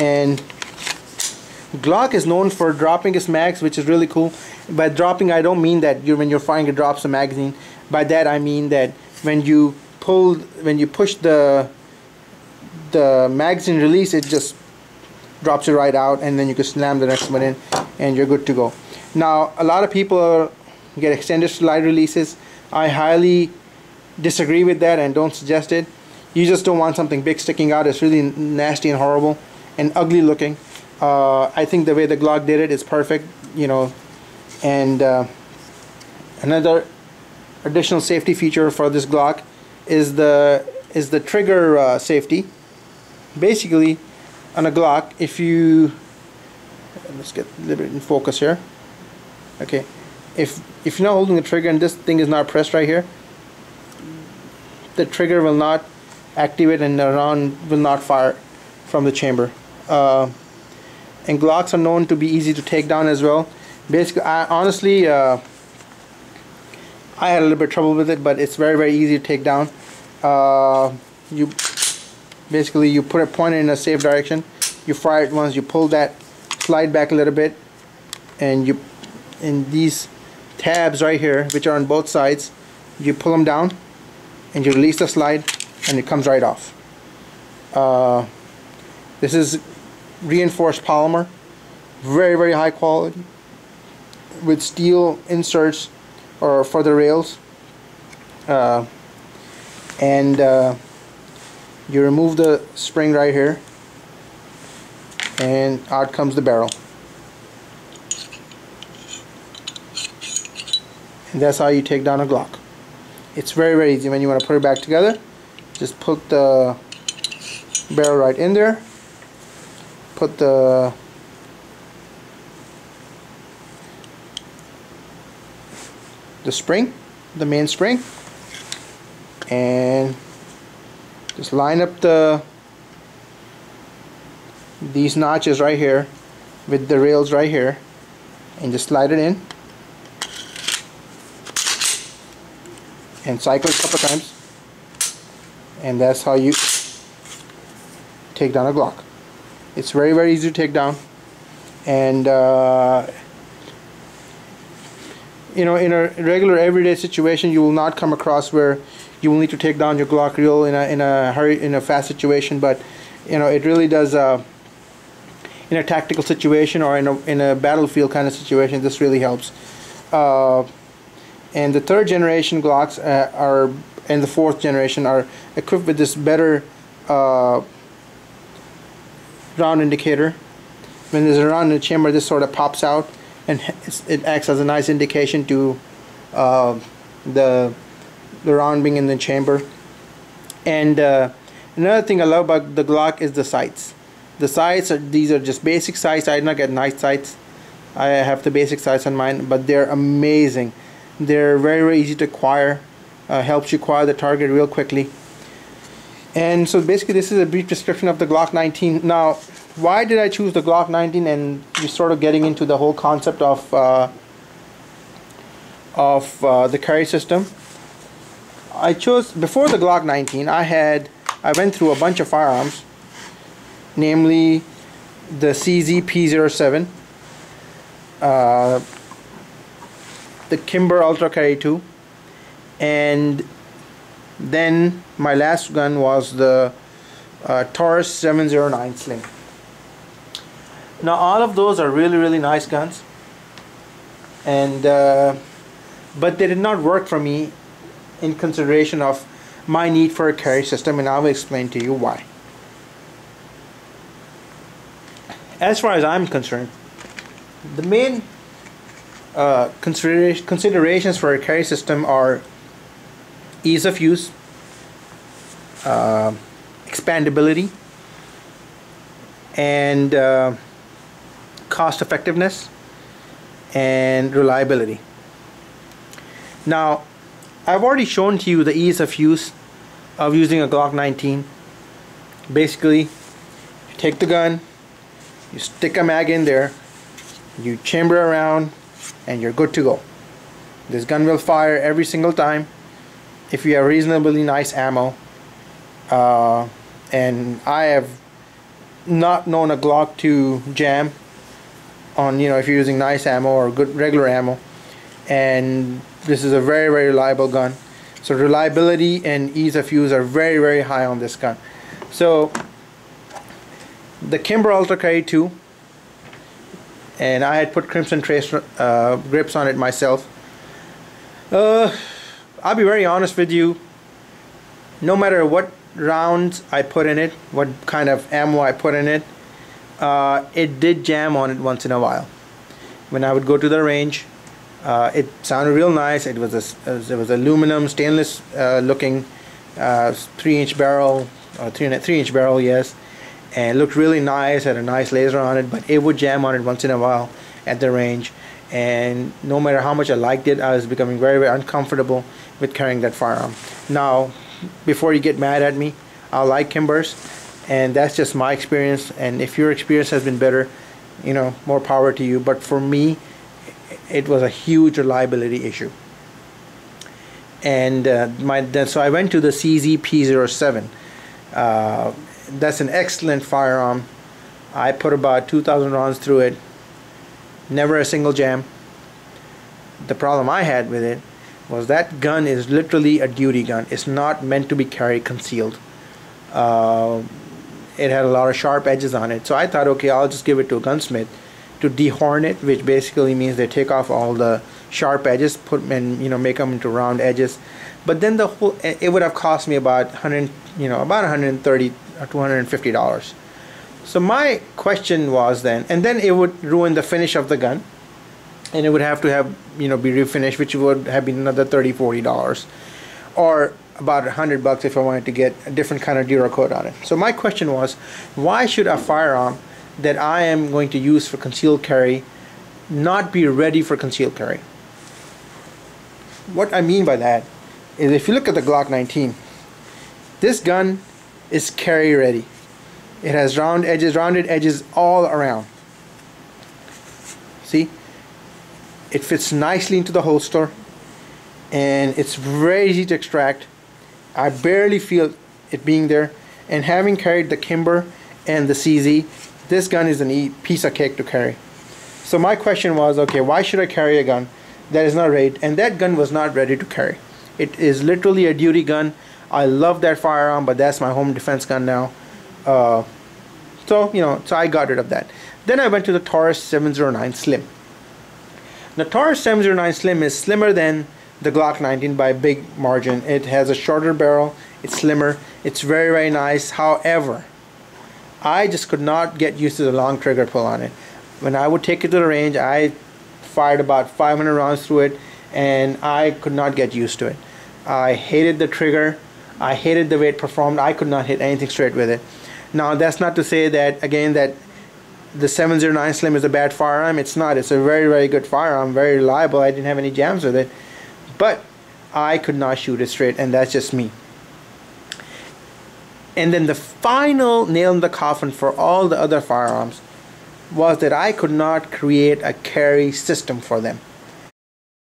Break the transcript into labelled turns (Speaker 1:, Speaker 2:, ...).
Speaker 1: And Glock is known for dropping its mags, which is really cool. By dropping, I don't mean that when you're firing it drops the magazine. By that I mean that when you push the magazine release, it just drops it right out, and then you can slam the next one in and you're good to go. Now a lot of people get extended slide releases. I highly disagree with that and don't suggest it. You just don't want something big sticking out. It's really nasty and horrible and ugly looking. I think the way the Glock did it is perfect, you know. And another additional safety feature for this Glock is the trigger safety. Basically, on a Glock, if you, let's get a little bit in focus here. Okay, if you're not holding the trigger and this thing is not pressed right here, the trigger will not activate and the round will not fire from the chamber. And Glocks are known to be easy to take down as well. Basically, honestly, I had a little bit of trouble with it, but it's very easy to take down. You put a pointer in a safe direction, you fire it once, you pull that slide back a little bit, and you, in these tabs right here, which are on both sides, you pull them down and you release the slide and it comes right off. This is reinforced polymer, very high quality, with steel inserts or for the rails, and you remove the spring right here and out comes the barrel, and that's how you take down a Glock. It's very easy. When you want to put it back together, just put the barrel right in there, put the spring, the main spring, and just line up these notches right here with the rails right here and just slide it in and cycle it a couple times, and that's how you take down a Glock. It's very easy to take down, and you know, in a regular everyday situation, you will not come across where you will need to take down your Glock reel in a hurry, in a fast situation. But you know, it really does in a tactical situation or in a battlefield kind of situation. This really helps. And the third generation Glocks and the fourth generation are equipped with this better round indicator. When there's a round in the chamber, this sort of pops out, and it acts as a nice indication to the round being in the chamber. And another thing I love about the Glock is the sights. The sights these are just basic sights. I did not get nice sights. I have the basic sights on mine, but they're amazing. They're very easy to acquire. Helps you acquire the target real quickly. And so basically, this is a brief description of the Glock 19. Now, why did I choose the Glock 19? And you're sort of getting into the whole concept of the carry system. I chose, before the Glock 19, I went through a bunch of firearms, namely the CZ P07, the Kimber Ultra Carry 2, and then my last gun was the Taurus 709 Sling. Now all of those are really nice guns, and but they did not work for me in consideration of my need for a carry system, and I will explain to you why. As far as I'm concerned, the main considerations for a carry system are ease of use, expandability, and cost effectiveness and reliability. Now, I've already shown to you the ease of use of using a Glock 19. Basically, you take the gun, you stick a mag in there, you chamber around, and you're good to go. This gun will fire every single time if you have reasonably nice ammo. And I have not known a Glock to jam on, you know, if you're using nice ammo or good regular ammo. And this is a very, very reliable gun. So reliability and ease of use are very, very high on this gun. So the Kimber Ultra Carry 2, and I had put Crimson Trace grips on it myself. I'll be very honest with you, no matter what rounds I put in it, what kind of ammo I put in it, it did jam on it once in a while. When I would go to the range, it sounded real nice. It was aluminum, stainless looking 3-inch barrel, 3-inch barrel, yes, and it looked really nice, had a nice laser on it, but it would jam on it once in a while at the range. And no matter how much I liked it, I was becoming very, very uncomfortable with carrying that firearm. Now, before you get mad at me, I like Kimbers, and that's just my experience. And if your experience has been better, you know, more power to you. But for me, it was a huge reliability issue. And so I went to the CZ P07. That's an excellent firearm. I put about 2,000 rounds through it. Never a single jam. The problem I had with it was that gun is literally a duty gun. It's not meant to be carried concealed. It had a lot of sharp edges on it. So I thought, okay, I'll just give it to a gunsmith to dehorn it, which basically means they take off all the sharp edges, put them and, you know, make them into round edges. But then the whole, it would have cost me about $130 or $250. So my question was then, and then it would ruin the finish of the gun, and it would have to have, you know, be refinished, which would have been another $30-40, or about $100 if I wanted to get a different kind of Duracoat on it. So my question was, why should a firearm that I am going to use for concealed carry not be ready for concealed carry? What I mean by that is, if you look at the Glock 19, this gun is carry ready. It has rounded edges all around. See? It fits nicely into the holster, and it's very easy to extract. I barely feel it being there. And having carried the Kimber and the CZ, this gun is a piece of cake to carry. So my question was, okay, why should I carry a gun that is not ready? And that gun was not ready to carry. It is literally a duty gun. I love that firearm, but that's my home defense gun now. So I got rid of that. Then I went to the Taurus 709 Slim. The Taurus 709 Slim is slimmer than the Glock 19 by a big margin. It has a shorter barrel. It's slimmer. It's very, very nice. However, I just could not get used to the long trigger pull on it. When I would take it to the range, I fired about 500 rounds through it, and I could not get used to it. I hated the trigger. I hated the way it performed. I could not hit anything straight with it. Now, that's not to say that, again, that the 709 Slim is a bad firearm. It's not. It's a very, very good firearm, very reliable. I didn't have any jams with it. But I could not shoot it straight, and that's just me. And then the final nail in the coffin for all the other firearms was that I could not create a carry system for them.